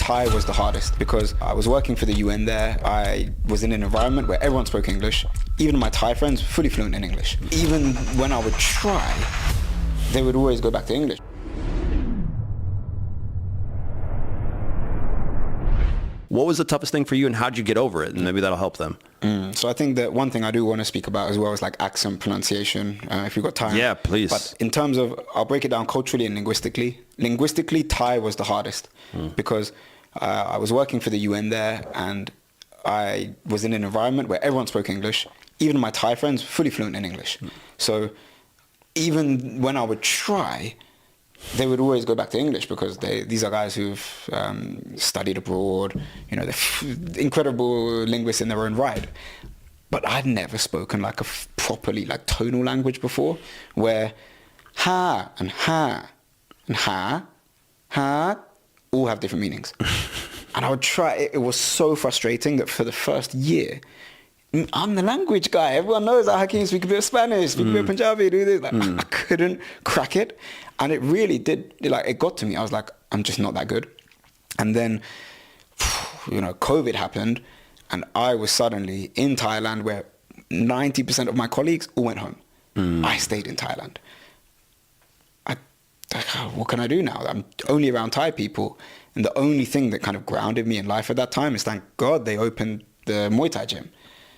Thai was the hardest because I was working for the UN there. I was in an environment where everyone spoke English. Even my Thai friends, fully fluent in English. Even when I would try, they would always go back to English. What was the toughest thing for you, and how'd you get over it? And maybe that'll help them. So I think that one thing I do want to speak about as well is like accent pronunciation, if you've got time. Yeah, please. But in terms of, I'll break it down culturally and linguistically. Linguistically, Thai was the hardest because I was working for the UN there, and I was in an environment where everyone spoke English. Even my Thai friends, fully fluent in English. So even when I would try, they would always go back to English because these are guys who've studied abroad, you know, they're incredible linguists in their own right. But I'd never spoken like a properly like tonal language before, where ha and ha and ha all have different meanings. And I would try, it was so frustrating that for the first year, I'm the language guy. Everyone knows that Hakeem speak a bit of Spanish, speak a bit of Punjabi, do this. Like, I couldn't crack it. And it really did, like, it got to me. I was like, I'm just not that good. And then, you know, COVID happened, and I was suddenly in Thailand where 90% of my colleagues all went home. I stayed in Thailand. What can I do now? I'm only around Thai people. And the only thing that kind of grounded me in life at that time is, thank God, they opened the Muay Thai gym.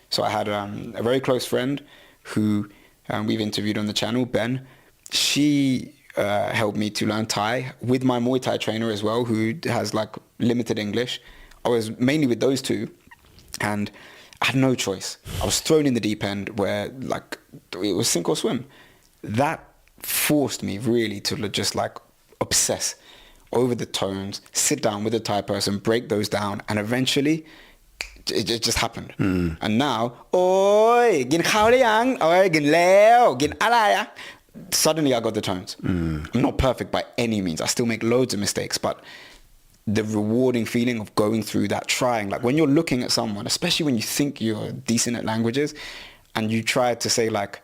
So I had a very close friend who we've interviewed on the channel, Ben. She helped me to learn Thai with my Muay Thai trainer as well, who has like limited English. I was mainly with those two, and I had no choice. I was thrown in the deep end where like it was sink or swim. That forced me really to just like obsess over the tones, sit down with a Thai person, break those down, and eventually it just happened. And now, oi, gin khao le yang, oi, gin leo, gin alaya. Suddenly I got the tones. I'm not perfect by any means. I still make loads of mistakes, but the rewarding feeling of going through that, trying, like when you're looking at someone, especially when you think you're decent at languages, and you try to say like,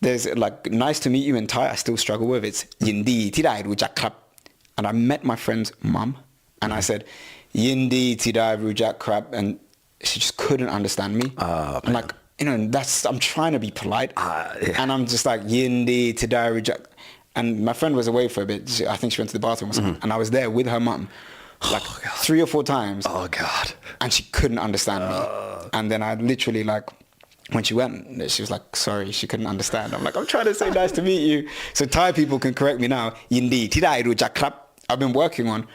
there's like, nice to meet you in Thai, I still struggle with. It's Yindi Tidai Rujak Krap. And I met my friend's mum, and I said, Yindi Tidai Rujak Krap, and she just couldn't understand me. I'm like, you know, I'm trying to be polite, and I'm just like, Yindi Tidai Rujak. And my friend was away for a bit. I think she went to the bathroom or something, and I was there with her mum, like 3 or 4 times. Oh God! And she couldn't understand me. And then I literally like, when she went, she was like, sorry, she couldn't understand. I'm like, I'm trying to say nice to meet you. So Thai people can correct me now. Yindi Tidai Rujak Krap. I've been working on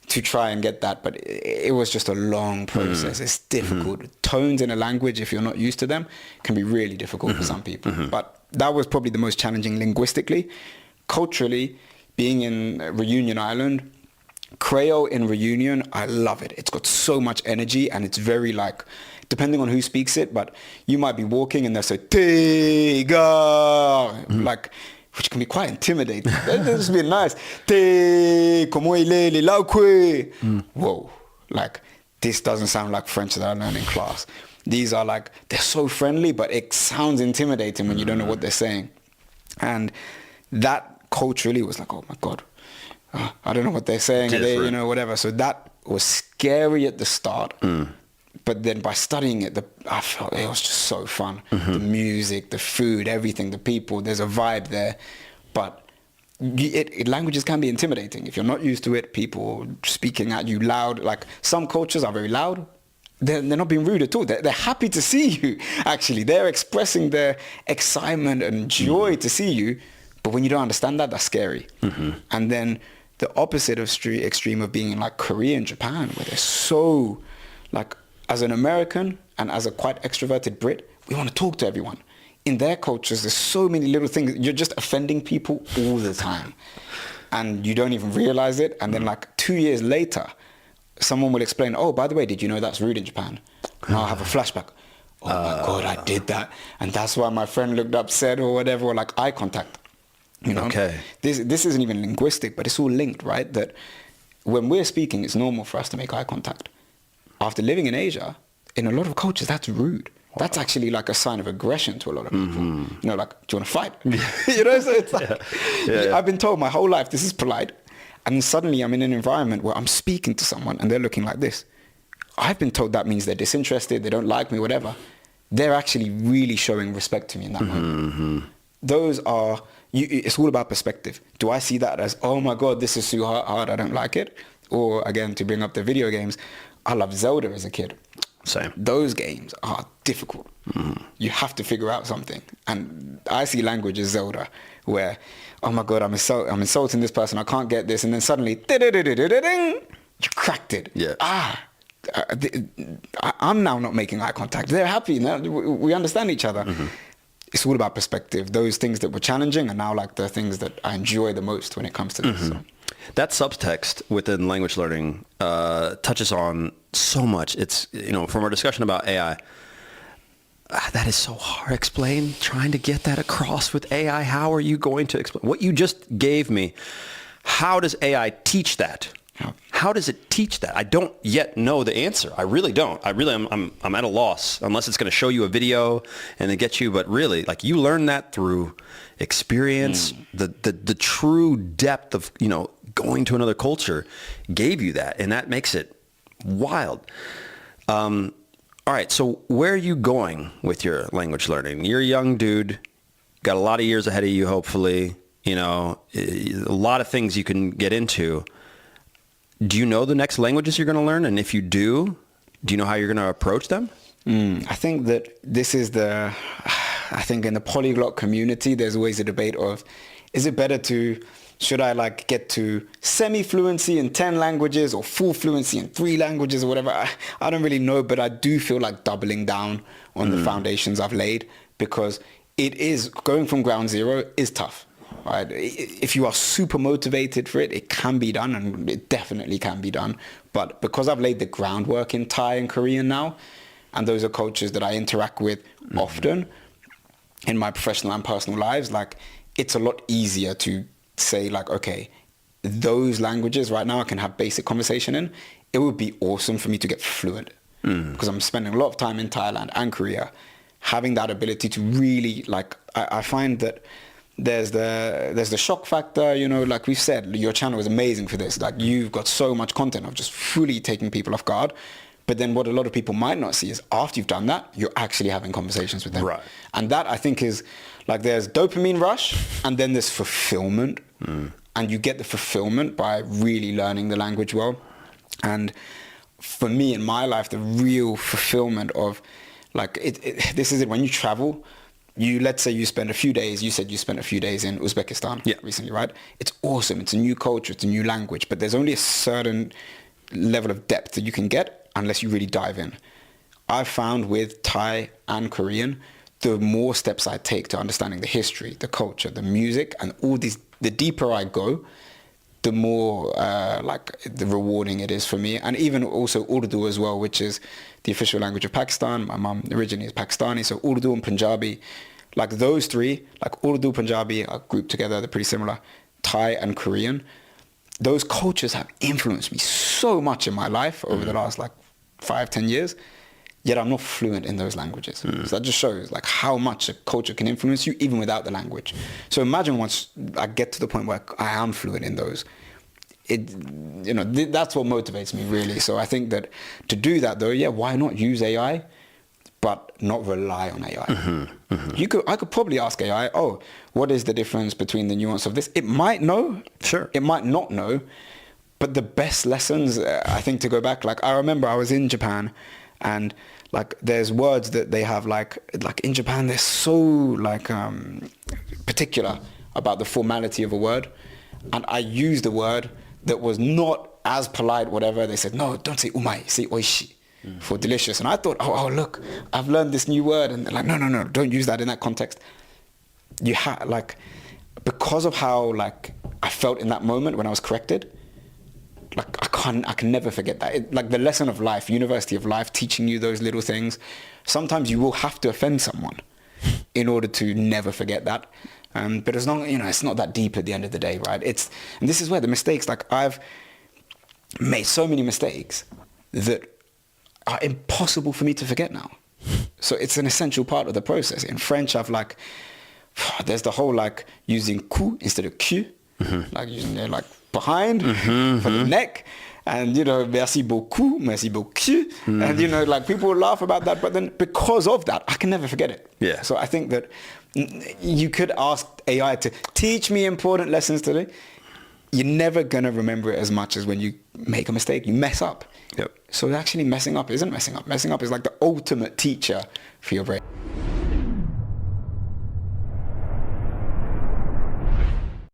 to try and get that, but it was just a long process. It's difficult. Tones in a language, if you're not used to them, can be really difficult for some people. But that was probably the most challenging linguistically. Culturally, being in Reunion Island, Creole in Reunion, I love it. It's got so much energy, and it's very like, depending on who speaks it, but you might be walking and they'll say, Tega, like, which can be quite intimidating. That'd just be nice. Whoa, like, this doesn't sound like French that I learned in class. These are like, they're so friendly, but it sounds intimidating when you don't know what they're saying. And that culturally was like, oh my God, I don't know what they're saying, they, you know, whatever. So that was scary at the start. But then by studying it, I felt it was just so fun. The music, the food, everything, the people, there's a vibe there. But languages can be intimidating. If you're not used to it, people speaking at you loud, like some cultures are very loud. They're not being rude at all. They're happy to see you, actually. They're expressing their excitement and joy to see you. But when you don't understand that, that's scary. And then the opposite of extreme of being in like Korea and Japan, where they're so like, as an American and as a quite extroverted Brit, we want to talk to everyone. In their cultures, there's so many little things. You're just offending people all the time. And you don't even realize it. And then like 2 years later, someone will explain, oh, by the way, did you know that's rude in Japan? And I'll have a flashback. Oh my God, I did that. And that's why my friend looked upset or whatever, or like eye contact. You know? Okay. This isn't even linguistic, but it's all linked, right? That when we're speaking, it's normal for us to make eye contact. After living in Asia, in a lot of cultures, that's rude. That's actually like a sign of aggression to a lot of people. You know, like, do you want to fight? You know, so it's like, I've been told my whole life, this is polite. And then suddenly I'm in an environment where I'm speaking to someone and they're looking like this. I've been told that means they're disinterested, they don't like me, whatever. They're actually really showing respect to me in that moment. Those are, it's all about perspective. Do I see that as, oh my God, this is too hard, I don't like it? Or again, to bring up the video games, I loved Zelda as a kid. Same. Those games are difficult. You have to figure out something. And I see language as Zelda, where, oh my God, I'm insulting this person, I can't get this. And then suddenly, you cracked it. Yeah. I'm now not making eye contact. They're happy. Now we understand each other. It's all about perspective. Those things that were challenging are now like the things that I enjoy the most when it comes to this. So. That subtext within language learning touches on so much. It's, from our discussion about AI, that is so hard to explain, trying to get that across with AI. How are you going to explain what you just gave me? How does AI teach that? How does it teach that? I don't yet know the answer. I really don't. I'm at a loss unless it's going to show you a video and then get you. But really, like, you learn that through experience. The true depth of, going to another culture gave you that, and that makes it wild. All right. So where are you going with your language learning? You're a young dude, got a lot of years ahead of you, hopefully, a lot of things you can get into. Do you know the next languages you're going to learn? And if you do you know how you're going to approach them? I think that this is I think in the polyglot community, there's always a debate of, is it better should I get to semi-fluency in 10 languages or full fluency in 3 languages or whatever? I don't really know, but I do feel like doubling down on the foundations I've laid, because it is, going from ground zero is tough. Right? If you are super motivated for it, it can be done, and it definitely can be done. But because I've laid the groundwork in Thai and Korean now, and those are cultures that I interact with often in my professional and personal lives, it's a lot easier to say okay, those languages right now I can have basic conversation in. It would be awesome for me to get fluent, because I'm spending a lot of time in Thailand and Korea, having that ability to really I find that there's the shock factor, like we've said, your channel is amazing for this. You've got so much content of just fully taking people off guard. But then what a lot of people might not see is after you've done that, you're actually having conversations with them. Right. And that, I think, is there's dopamine rush, and then there's fulfillment. And you get the fulfillment by really learning the language well. And for me in my life, the real fulfillment of this is it. When you travel, let's say you spend a few days, you said you spent a few days in Uzbekistan recently, right? It's awesome. It's a new culture. It's a new language. But there's only a certain level of depth that you can get unless you really dive in. I've found with Thai and Korean, the more steps I take to understanding the history, the culture, the music, and all these, the deeper I go, the more the rewarding it is for me. And even also Urdu as well, which is the official language of Pakistan. My mum originally is Pakistani, so Urdu and Punjabi, those three, Urdu, Punjabi are grouped together, they're pretty similar. Thai and Korean, those cultures have influenced me so much in my life over the last 5-10 years, yet I'm not fluent in those languages. So that just shows how much a culture can influence you even without the language. So imagine once I get to the point where I am fluent in those, that's what motivates me really. So I think that to do that though, why not use AI, but not rely on AI. I could probably ask AI, what is the difference between the nuance of this? It might know, sure. It might not know, but the best lessons, I think, to go back, I remember I was in Japan, and there's words that they have, in Japan, they're so particular about the formality of a word, and I used a word that was not as polite, whatever. They said, no, don't say umai, say oishi. For delicious. And I thought, look, I've learned this new word. And they're no, don't use that in that context. You because of how I felt in that moment when I was corrected, I can never forget that. The lesson of life, university of life, teaching you those little things. Sometimes you will have to offend someone in order to never forget that. But as long, it's not that deep at the end of the day, right? And this is where the mistakes, I've made so many mistakes that are impossible for me to forget now. So it's an essential part of the process. In French, I've there's the whole using ku instead of q, using behind for the neck. And, you know, merci beaucoup, And, you know, like people will laugh about that. But then because of that, I can never forget it. Yeah. So I think that you could ask AI to teach me important lessons today. You're never going to remember it as much as when you make a mistake, you mess up. Yep. So actually messing up isn't messing up. Messing up is like the ultimate teacher for your brain.